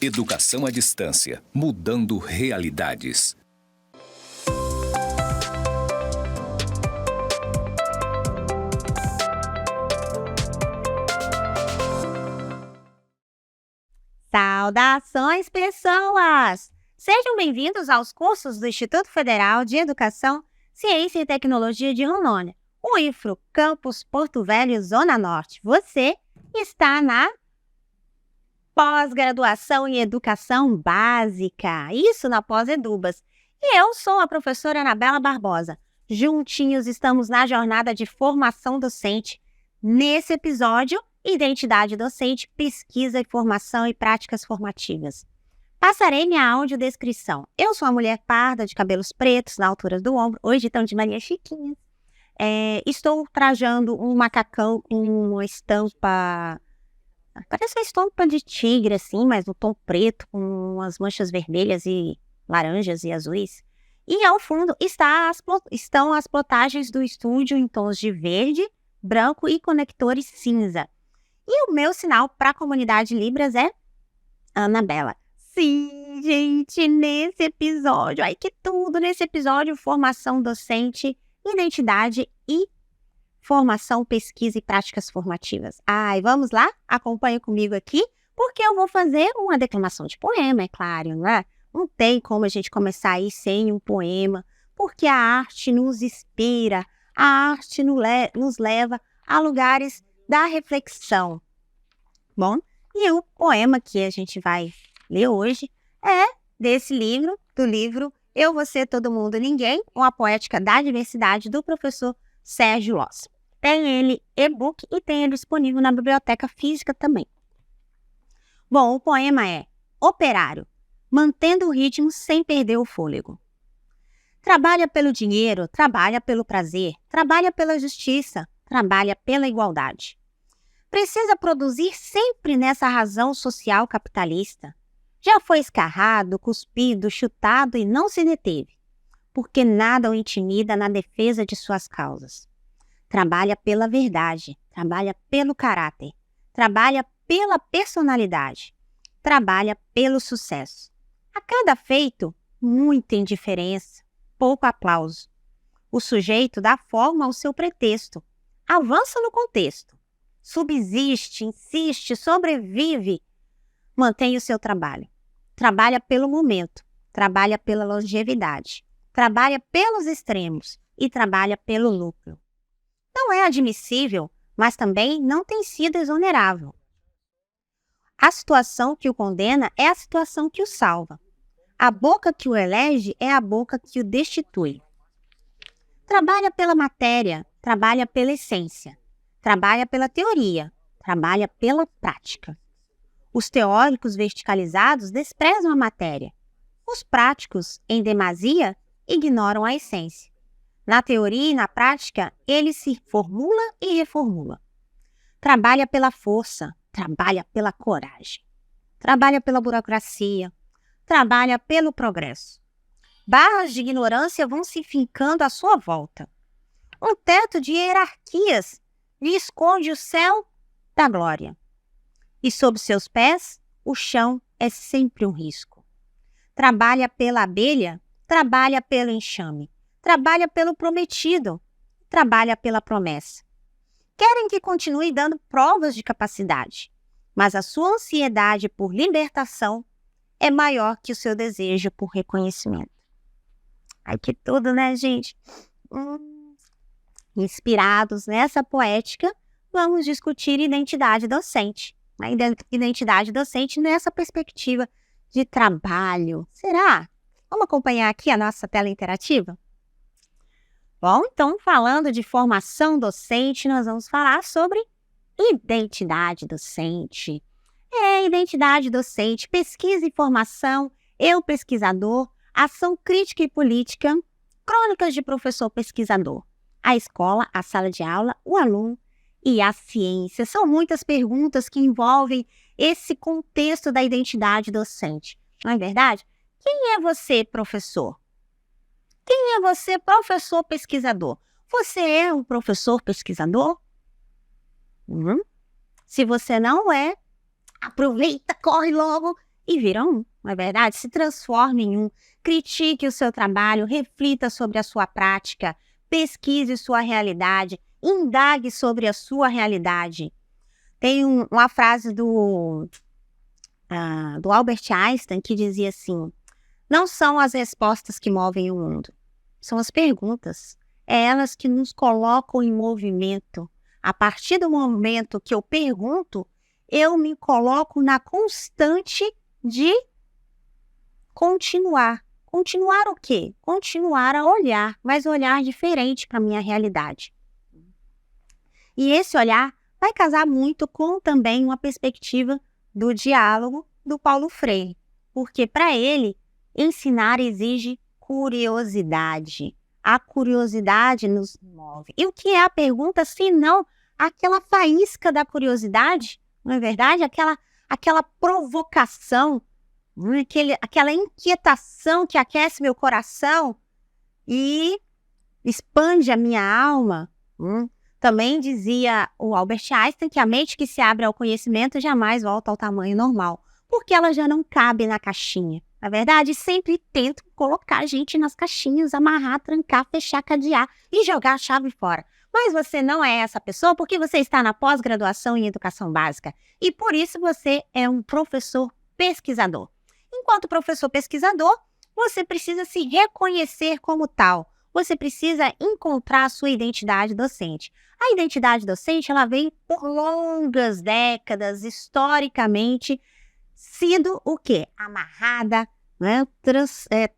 Educação à distância, mudando realidades. Saudações, pessoas! Sejam bem-vindos aos cursos do Instituto Federal de Educação, Ciência e Tecnologia de Rondônia, o IFRO, Campus Porto Velho, Zona Norte. Você está na pós-graduação em Educação Básica, isso na Pós-Edubas. E eu sou a professora Anabela Barbosa. Juntinhos estamos na jornada de formação docente. Nesse episódio, Identidade docente, pesquisa, formação e práticas formativas. Passarei minha audiodescrição. Eu sou uma mulher parda, de cabelos pretos, na altura do ombro. Hoje estão de Maria Chiquinha. Estou trajando um macacão com uma estampa... Parece uma estampa de tigre, assim, mas no tom preto, com umas manchas vermelhas e laranjas e azuis. E ao fundo estão as plotagens do estúdio em tons de verde, branco e conectores cinza. E o meu sinal para a comunidade Libras é Anabela. Sim, gente, nesse episódio, ai que tudo, nesse episódio, formação docente, identidade e formação, pesquisa e práticas formativas. Ai, vamos lá? Acompanhe comigo aqui, porque eu vou fazer uma declamação de poema, é claro, né? Não tem como a gente começar aí sem um poema, porque a arte nos inspira, a arte nos leva a lugares da reflexão. Bom, e o poema que a gente vai ler hoje é desse livro, do livro Eu, Você, Todo Mundo, Ninguém, uma poética da diversidade do professor Sérgio Loss. Tem ele e-book e tem ele disponível na biblioteca física também. Bom, o poema é Operário, mantendo o ritmo sem perder o fôlego. Trabalha pelo dinheiro, trabalha pelo prazer, trabalha pela justiça, trabalha pela igualdade. Precisa produzir sempre nessa razão social capitalista. Já foi escarrado, cuspido, chutado e não se deteve, porque nada o intimida na defesa de suas causas. Trabalha pela verdade, trabalha pelo caráter, trabalha pela personalidade, trabalha pelo sucesso. A cada feito, muita indiferença, pouco aplauso. O sujeito dá forma ao seu pretexto, avança no contexto, subsiste, insiste, sobrevive, mantém o seu trabalho. Trabalha pelo momento, trabalha pela longevidade, trabalha pelos extremos e trabalha pelo lucro. Não é admissível, mas também não tem sido exonerável. A situação que o condena é a situação que o salva. A boca que o elege é a boca que o destitui. Trabalha pela matéria, trabalha pela essência. Trabalha pela teoria, trabalha pela prática. Os teóricos verticalizados desprezam a matéria. Os práticos, em demasia, ignoram a essência. Na teoria e na prática, ele se formula e reformula. Trabalha pela força, trabalha pela coragem. Trabalha pela burocracia, trabalha pelo progresso. Barras de ignorância vão se fincando à sua volta. Um teto de hierarquias lhe esconde o céu da glória. E sob seus pés, o chão é sempre um risco. Trabalha pela abelha, trabalha pelo enxame. Trabalha pelo prometido, trabalha pela promessa. Querem que continue dando provas de capacidade, mas a sua ansiedade por libertação é maior que o seu desejo por reconhecimento. Ai, que tudo, né, gente? Inspirados nessa poética, vamos discutir identidade docente. A identidade docente nessa perspectiva de trabalho. Será? Vamos acompanhar aqui a nossa tela interativa? Bom, então, falando de formação docente, nós vamos falar sobre identidade docente. Identidade docente, pesquisa e formação, eu pesquisador, ação crítica e política, crônicas de professor pesquisador, a escola, a sala de aula, o aluno e a ciência. São muitas perguntas que envolvem esse contexto da identidade docente. Não é verdade? Quem é você, professor? Quem é você, professor pesquisador? Você é um professor pesquisador? Se você não é, aproveita, corre logo e vira um, não é verdade? Se transforme em um, critique o seu trabalho, reflita sobre a sua prática, pesquise sua realidade, indague sobre a sua realidade. Tem uma frase do Albert Einstein que dizia assim: não são as respostas que movem o mundo, são as perguntas. É elas que nos colocam em movimento. A partir do momento que eu pergunto, eu me coloco na constante de continuar. Continuar o quê? Continuar a olhar, mas olhar diferente para a minha realidade. E esse olhar vai casar muito com também uma perspectiva do diálogo do Paulo Freire, porque para ele, ensinar exige curiosidade. A curiosidade nos move. E o que é a pergunta, se não aquela faísca da curiosidade, não é verdade? Aquela provocação, aquela inquietação que aquece meu coração e expande a minha alma. Também dizia o Albert Einstein que a mente que se abre ao conhecimento jamais volta ao tamanho normal, porque ela já não cabe na caixinha. Na verdade, sempre tento colocar a gente nas caixinhas, amarrar, trancar, fechar, cadear e jogar a chave fora. Mas você não é essa pessoa porque você está na pós-graduação em educação básica e por isso você é um professor pesquisador. Enquanto professor pesquisador, você precisa se reconhecer como tal. Você precisa encontrar a sua identidade docente. A identidade docente, ela vem por longas décadas, historicamente, sido o quê? Amarrada, né?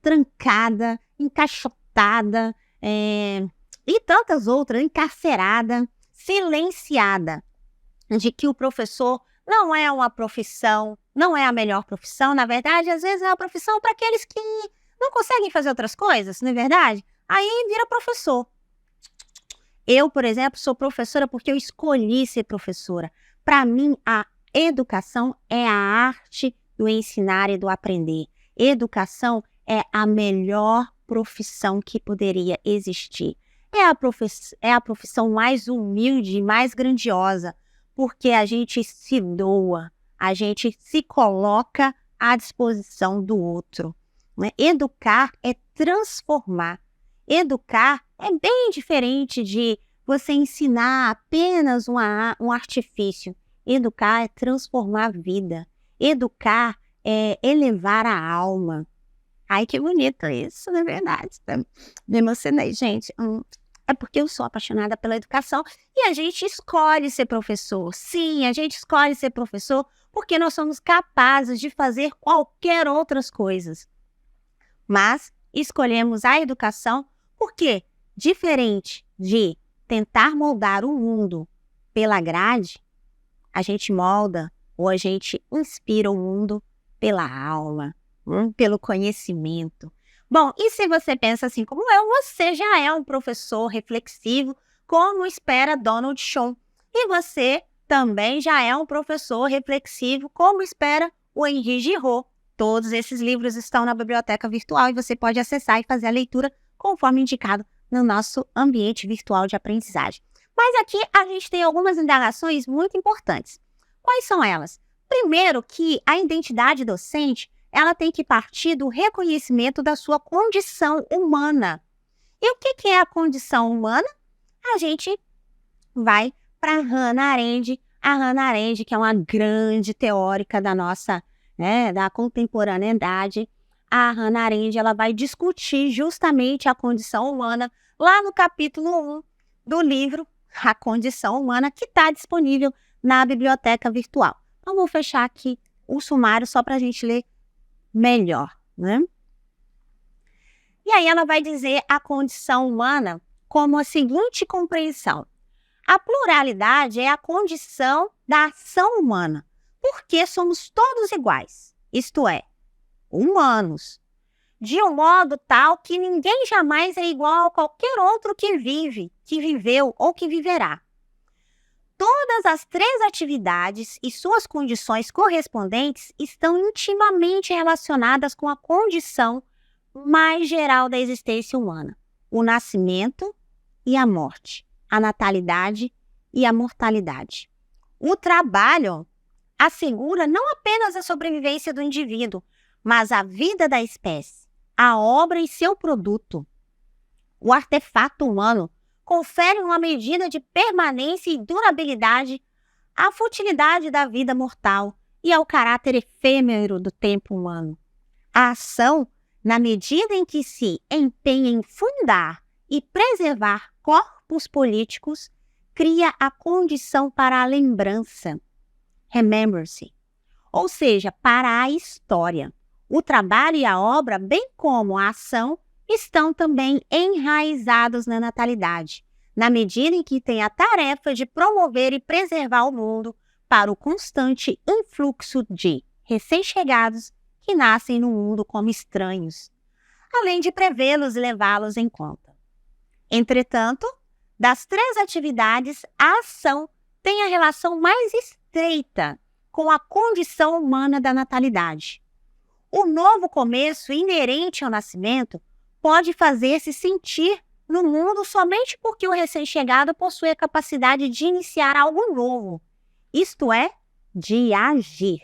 Trancada, encaixotada, e tantas outras, encarcerada, silenciada, de que o professor não é uma profissão, não é a melhor profissão, na verdade, às vezes é uma profissão para aqueles que não conseguem fazer outras coisas, não é verdade? Aí vira professor. Eu, por exemplo, sou professora porque eu escolhi ser professora. Para mim, a educação é a arte do ensinar e do aprender. Educação é a melhor profissão que poderia existir. É a profissão mais humilde e mais grandiosa, porque a gente se doa, a gente se coloca à disposição do outro. Né? Educar é transformar. Educar é bem diferente de você ensinar apenas um artifício. Educar é transformar a vida. Educar é elevar a alma. Ai, que bonito isso, não é verdade? Me emocionei, gente. É porque eu sou apaixonada pela educação e a gente escolhe ser professor. Sim, a gente escolhe ser professor porque nós somos capazes de fazer qualquer outras coisas. Mas escolhemos a educação porque, diferente de tentar moldar o mundo pela grade, a gente molda ou a gente inspira o mundo pela alma, pelo conhecimento. Bom, e se você pensa assim como eu, você já é um professor reflexivo, como espera Donald Schoen. E você também já é um professor reflexivo, como espera o Henri Giraud. Todos esses livros estão na biblioteca virtual e você pode acessar e fazer a leitura conforme indicado no nosso ambiente virtual de aprendizagem. Mas aqui a gente tem algumas indagações muito importantes. Quais são elas? Primeiro, que a identidade docente ela tem que partir do reconhecimento da sua condição humana. E o que é a condição humana? A gente vai para Hannah Arendt. A Hannah Arendt, que é uma grande teórica da nossa, da contemporaneidade. A Hannah Arendt ela vai discutir justamente a condição humana lá no capítulo 1 do livro A Condição Humana, que está disponível na biblioteca virtual. Então, vou fechar aqui o sumário só para a gente ler melhor, né? E aí ela vai dizer a condição humana como a seguinte compreensão. A pluralidade é a condição da ação humana, porque somos todos iguais, isto é, humanos, de um modo tal que ninguém jamais é igual a qualquer outro que vive, que viveu ou que viverá. Todas as três atividades e suas condições correspondentes estão intimamente relacionadas com a condição mais geral da existência humana: o nascimento e a morte, a natalidade e a mortalidade. O trabalho, assegura não apenas a sobrevivência do indivíduo, mas a vida da espécie, a obra e seu produto. O artefato humano confere uma medida de permanência e durabilidade à futilidade da vida mortal e ao caráter efêmero do tempo humano. A ação, na medida em que se empenha em fundar e preservar corpos políticos, cria a condição para a lembrança, remembrance, ou seja, para a história. O trabalho e a obra, bem como a ação, estão também enraizados na natalidade, na medida em que tem a tarefa de promover e preservar o mundo para o constante influxo de recém-chegados que nascem no mundo como estranhos, além de prevê-los e levá-los em conta. Entretanto, das 3 atividades, a ação tem a relação mais estreita com a condição humana da natalidade. O novo começo inerente ao nascimento pode fazer-se sentir no mundo somente porque o recém-chegado possui a capacidade de iniciar algo novo, isto é, de agir.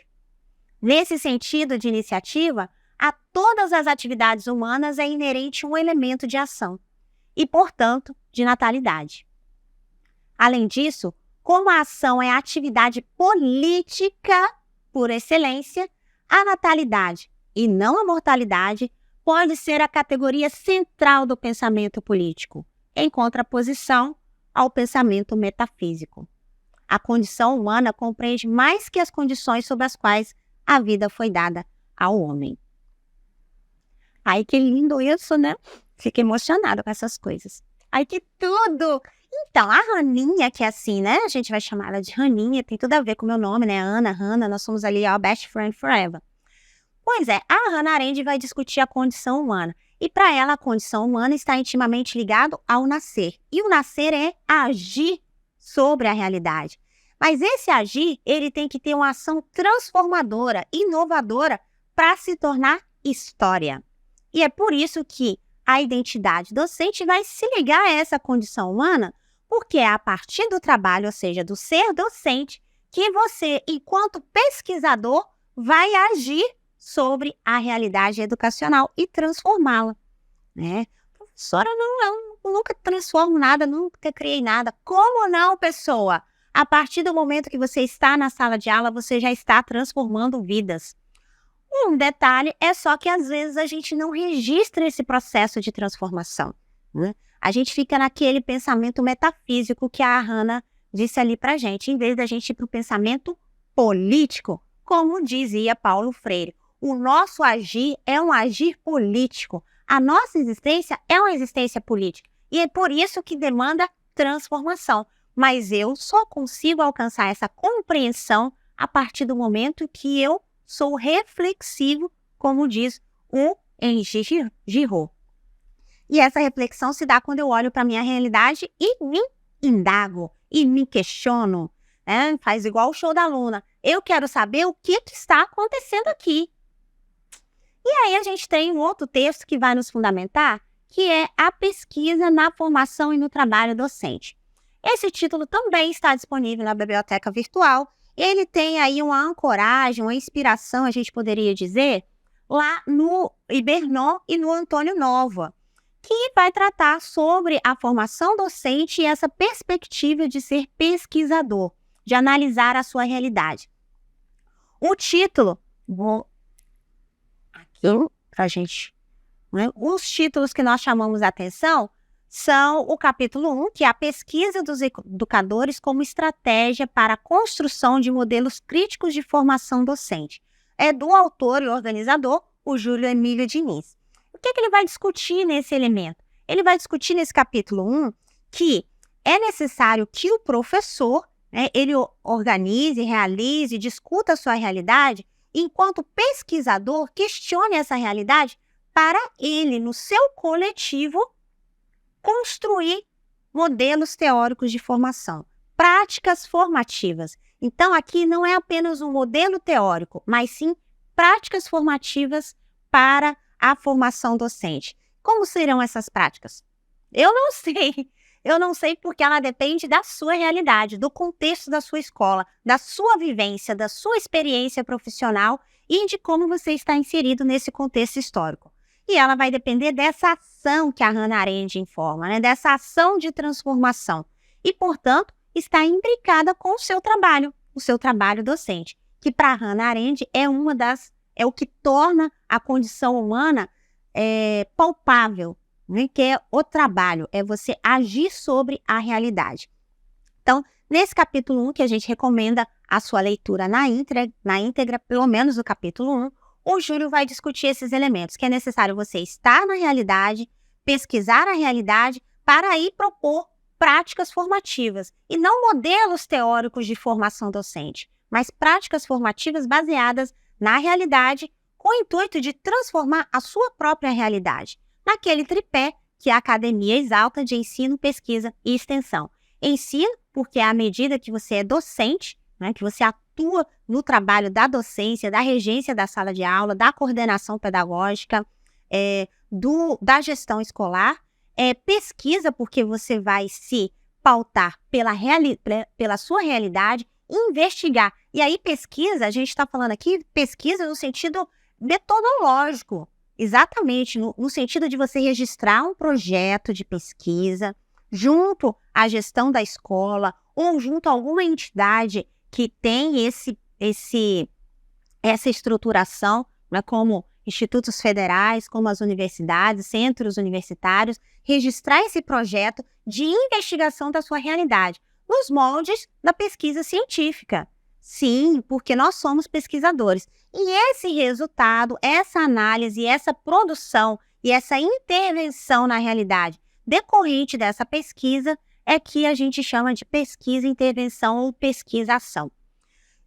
Nesse sentido de iniciativa, a todas as atividades humanas é inerente um elemento de ação e, portanto, de natalidade. Além disso, como a ação é a atividade política por excelência, a natalidade, e não a mortalidade, pode ser a categoria central do pensamento político, em contraposição ao pensamento metafísico. A condição humana compreende mais que as condições sob as quais a vida foi dada ao homem. Ai, que lindo isso, né? Fico emocionada com essas coisas. Ai, que tudo! Então, a Haninha, que é assim, né? A gente vai chamar ela de Haninha, tem tudo a ver com o meu nome, né? Ana, Hannah, nós somos ali, ó, best friend forever. Pois é, a Hannah Arendt vai discutir a condição humana. E para ela, a condição humana está intimamente ligada ao nascer. E o nascer é agir sobre a realidade. Mas esse agir, ele tem que ter uma ação transformadora, inovadora, para se tornar história. E é por isso que a identidade docente vai se ligar a essa condição humana, porque é a partir do trabalho, ou seja, do ser docente, que você, enquanto pesquisador, vai agir sobre a realidade educacional e transformá-la, né? Professora, eu nunca transformo nada, nunca criei nada. Como não, pessoa? A partir do momento que você está na sala de aula, você já está transformando vidas. Um detalhe é só que às vezes a gente não registra esse processo de transformação, né? A gente fica naquele pensamento metafísico que a Hannah disse ali pra gente, em vez da gente ir para o pensamento político, como dizia Paulo Freire. O nosso agir é um agir político. A nossa existência é uma existência política. E é por isso que demanda transformação. Mas eu só consigo alcançar essa compreensão a partir do momento que eu sou reflexivo, como diz o Henri Giraud. E essa reflexão se dá quando eu olho para a minha realidade e me indago, e me questiono. Né? Faz igual o show da Luna. Eu quero saber o que está acontecendo aqui. E aí a gente tem um outro texto que vai nos fundamentar, que é a pesquisa na formação e no trabalho docente. Esse título também está disponível na biblioteca virtual. Ele tem aí uma ancoragem, uma inspiração, a gente poderia dizer, lá no Ibernon e no Antônio Nova, que vai tratar sobre a formação docente e essa perspectiva de ser pesquisador, de analisar a sua realidade. O título, aqui para a gente, né? Os títulos que nós chamamos a atenção são o capítulo 1, que é a pesquisa dos educadores como estratégia para a construção de modelos críticos de formação docente. É do autor e organizador, o Júlio Emílio Diniz. O que ele vai discutir nesse elemento? Ele vai discutir nesse capítulo 1 que é necessário que o professor, né, ele organize, realize, discuta a sua realidade, enquanto pesquisador questione essa realidade para ele, no seu coletivo, construir modelos teóricos de formação, práticas formativas. Então, aqui não é apenas um modelo teórico, mas sim práticas formativas para a formação docente. Como serão essas práticas? Eu não sei. Eu não sei porque ela depende da sua realidade, do contexto da sua escola, da sua vivência, da sua experiência profissional e de como você está inserido nesse contexto histórico. E ela vai depender dessa ação que a Hannah Arendt informa, né? Dessa ação de transformação. E, portanto, está imbricada com o seu trabalho docente, que para Hannah Arendt é o que torna a condição humana palpável, né? Que é o trabalho, é você agir sobre a realidade. Então, nesse capítulo 1, que a gente recomenda a sua leitura na íntegra, pelo menos o capítulo 1, o Júlio vai discutir esses elementos, que é necessário você estar na realidade, pesquisar a realidade, para aí propor práticas formativas, e não modelos teóricos de formação docente, mas práticas formativas baseadas na realidade, com o intuito de transformar a sua própria realidade, naquele tripé que a academia exalta de ensino, pesquisa e extensão. Ensino, porque à medida que você é docente, né, que você atua no trabalho da docência, da regência da sala de aula, da coordenação pedagógica, da gestão escolar. Pesquisa, porque você vai se pautar pela sua realidade, investigar. E aí pesquisa, a gente está falando aqui, pesquisa no sentido metodológico, exatamente, no sentido de você registrar um projeto de pesquisa junto à gestão da escola ou junto a alguma entidade que tem essa estruturação, né, como institutos federais, como as universidades, centros universitários, registrar esse projeto de investigação da sua realidade, nos moldes da pesquisa científica. Sim, porque nós somos pesquisadores. E esse resultado, essa análise, essa produção e essa intervenção na realidade decorrente dessa pesquisa é que a gente chama de pesquisa, intervenção ou pesquisa-ação.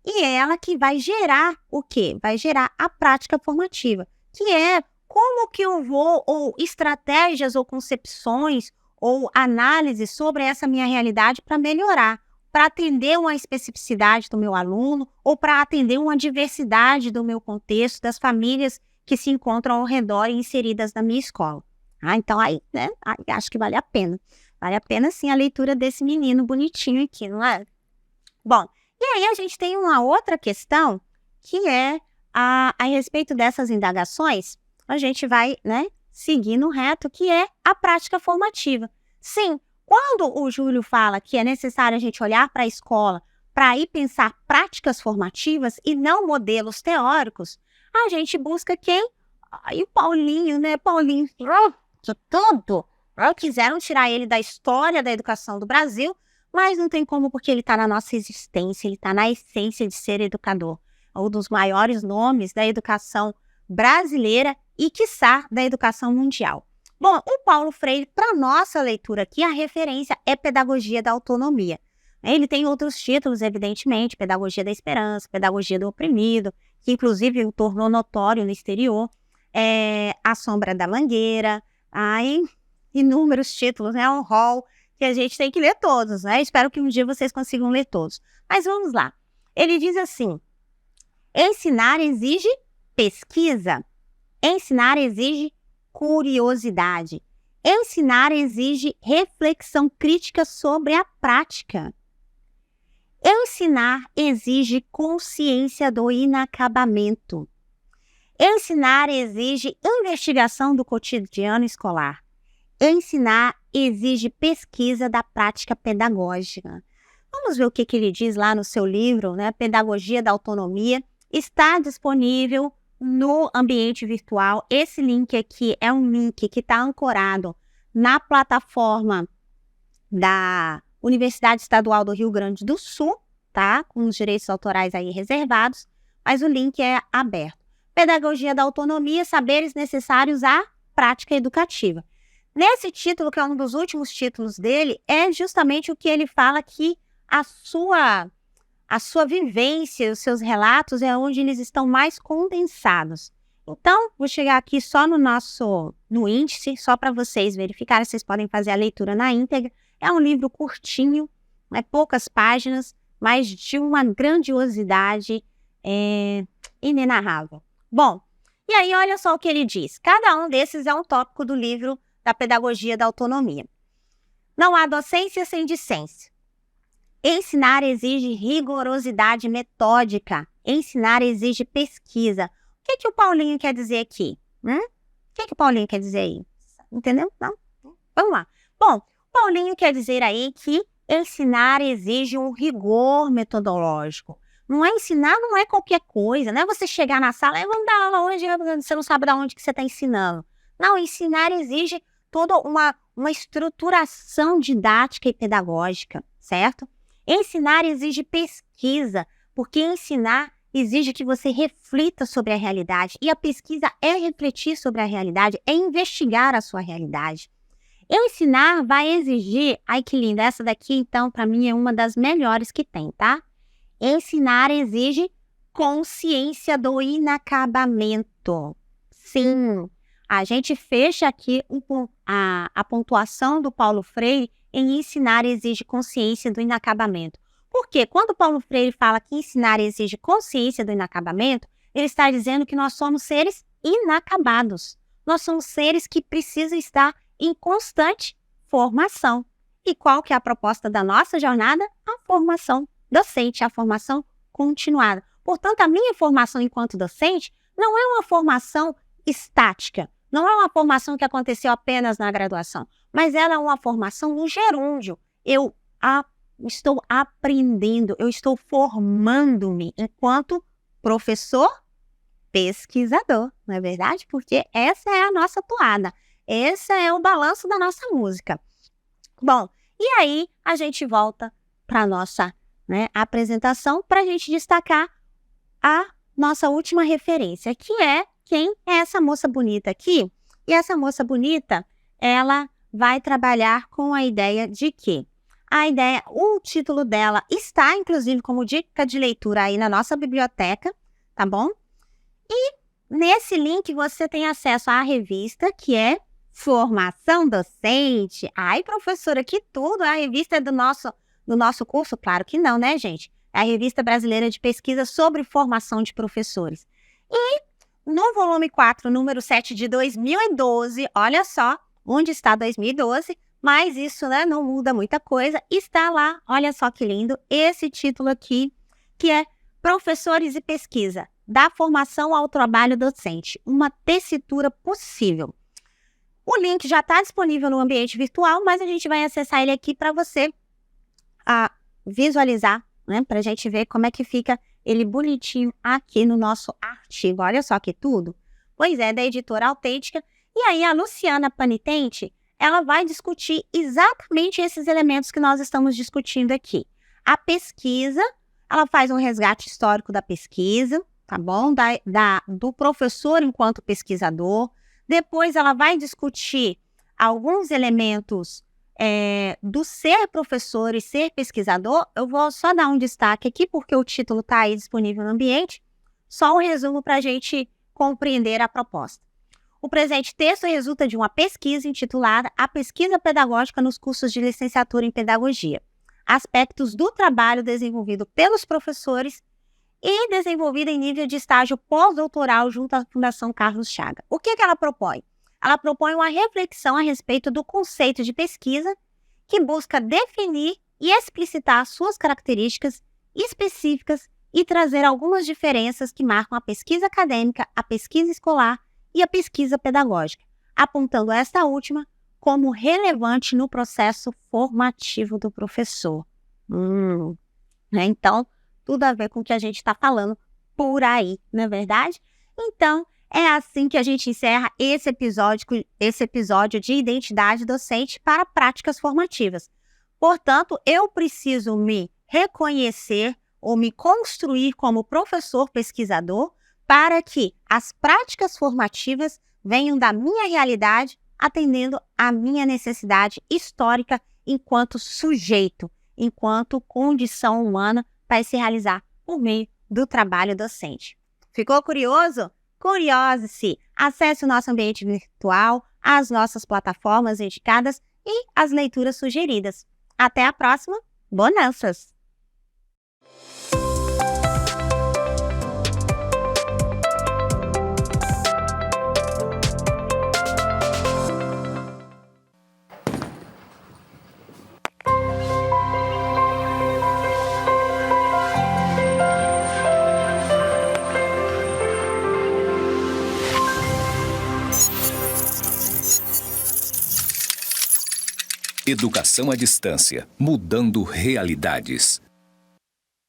E é ela que vai gerar o quê? Vai gerar a prática formativa, que é como que eu vou, ou estratégias ou concepções ou análises sobre essa minha realidade para melhorar, para atender uma especificidade do meu aluno ou para atender uma diversidade do meu contexto, das famílias que se encontram ao redor e inseridas na minha escola. Então aí, né, acho que vale a pena. Vale a pena sim a leitura desse menino bonitinho aqui, não é? Bom, e aí a gente tem uma outra questão que é a respeito dessas indagações, a gente vai, né, seguir no reto, que é a prática formativa. Sim, quando o Júlio fala que é necessário a gente olhar para a escola para ir pensar práticas formativas e não modelos teóricos, a gente busca quem? O Paulinho, né? Paulinho, de tudo. Quiseram tirar ele da história da educação do Brasil, mas não tem como, porque ele está na nossa existência, ele está na essência de ser educador. Um dos maiores nomes da educação brasileira e, quiçá, da educação mundial. Bom, o Paulo Freire, para nossa leitura aqui, a referência é Pedagogia da Autonomia. Ele tem outros títulos, evidentemente, Pedagogia da Esperança, Pedagogia do Oprimido, que inclusive o tornou notório no exterior, A Sombra da Mangueira, inúmeros títulos, né? Um rol que a gente tem que ler todos, né? Espero que um dia vocês consigam ler todos. Mas vamos lá. Ele diz assim: ensinar exige pesquisa, ensinar exige curiosidade, ensinar exige reflexão crítica sobre a prática. Ensinar exige consciência do inacabamento. Ensinar exige investigação do cotidiano escolar. Ensinar exige pesquisa da prática pedagógica. Vamos ver o que ele diz lá no seu livro, né? Pedagogia da Autonomia. Está disponível no ambiente virtual. Esse link aqui é um link que está ancorado na plataforma da Universidade Estadual do Rio Grande do Sul, tá? Com os direitos autorais aí reservados, mas o link é aberto. Pedagogia da Autonomia, saberes necessários à prática educativa. Nesse título, que é um dos últimos títulos dele, é justamente o que ele fala que a sua vivência, os seus relatos é onde eles estão mais condensados. Então, vou chegar aqui só no índice, só para vocês verificarem, vocês podem fazer a leitura na íntegra. É um livro curtinho, poucas páginas, mas de uma grandiosidade inenarrável. Bom, e aí olha só o que ele diz. Cada um desses é um tópico do livro da Pedagogia da Autonomia. Não há docência sem discência. Ensinar exige rigorosidade metódica. Ensinar exige pesquisa. O que o Paulinho quer dizer aqui? O que o Paulinho quer dizer aí? Entendeu? Não? Vamos lá. Bom, o Paulinho quer dizer aí que ensinar exige um rigor metodológico. Não é ensinar, não é qualquer coisa. Não é você chegar na sala e vamos dar aula hoje, você não sabe de onde que você está ensinando. Não, ensinar exige toda uma estruturação didática e pedagógica, certo? Ensinar exige pesquisa, porque ensinar exige que você reflita sobre a realidade. E a pesquisa é refletir sobre a realidade, é investigar a sua realidade. Ensinar vai exigir... Ai, que linda! Essa daqui, então, para mim, é uma das melhores que tem, tá? Ensinar exige consciência do inacabamento. Sim, a gente fecha aqui a pontuação do Paulo Freire em ensinar exige consciência do inacabamento. Por quê? Quando Paulo Freire fala que ensinar exige consciência do inacabamento, ele está dizendo que nós somos seres inacabados. Nós somos seres que precisam estar em constante formação. E qual que é a proposta da nossa jornada? A formação docente, a formação continuada. Portanto, a minha formação enquanto docente não é uma formação estática, não é uma formação que aconteceu apenas na graduação, mas ela é uma formação no gerúndio. Eu estou aprendendo, eu estou formando-me enquanto professor pesquisador, não é verdade? Porque essa é a nossa toada, esse é o balanço da nossa música. Bom, e aí a gente volta para a nossa apresentação para a gente destacar a nossa última referência, que é quem é essa moça bonita aqui. E essa moça bonita, ela vai trabalhar com a ideia de que o título dela está, inclusive, como dica de leitura aí na nossa biblioteca, tá bom? E nesse link você tem acesso à revista, que é Formação Docente. Ai, professora, que tudo! A revista é do nosso curso? Claro que não, né, gente? É a Revista Brasileira de Pesquisa sobre Formação de Professores. E no volume 4, número 7 de 2012, olha só onde está 2012, mas isso não muda muita coisa, está lá, olha só que lindo, esse título aqui, que é Professores e Pesquisa, da formação ao trabalho docente, uma tessitura possível. O link já está disponível no ambiente virtual, mas a gente vai acessar ele aqui para você visualizar, para a gente ver como é que fica ele bonitinho aqui no nosso artigo. Olha só que tudo. Pois é, da editora Autêntica. E aí a Luciana Panitente, ela vai discutir exatamente esses elementos que nós estamos discutindo aqui. A pesquisa, ela faz um resgate histórico da pesquisa, tá bom? Do professor enquanto pesquisador. Depois ela vai discutir alguns elementos do ser professor e ser pesquisador. Eu vou só dar um destaque aqui, porque o título está aí disponível no ambiente. Só um resumo para a gente compreender a proposta. O presente texto resulta de uma pesquisa intitulada A Pesquisa Pedagógica nos Cursos de Licenciatura em Pedagogia. Aspectos do trabalho desenvolvido pelos professores e desenvolvido em nível de estágio pós-doutoral junto à Fundação Carlos Chaga. O que ela propõe? Ela propõe uma reflexão a respeito do conceito de pesquisa que busca definir e explicitar suas características específicas e trazer algumas diferenças que marcam a pesquisa acadêmica, a pesquisa escolar e a pesquisa pedagógica, apontando esta última como relevante no processo formativo do professor. Então, tudo a ver com o que a gente está falando por aí, não é verdade? Então, é assim que a gente encerra esse episódio de identidade docente para práticas formativas. Portanto, eu preciso me reconhecer ou me construir como professor pesquisador para que as práticas formativas venham da minha realidade, atendendo à minha necessidade histórica enquanto sujeito, enquanto condição humana para se realizar por meio do trabalho docente. Ficou curioso? Curiose-se! Acesse o nosso ambiente virtual, as nossas plataformas indicadas e as leituras sugeridas. Até a próxima! Bonanças! Educação à distância, mudando realidades.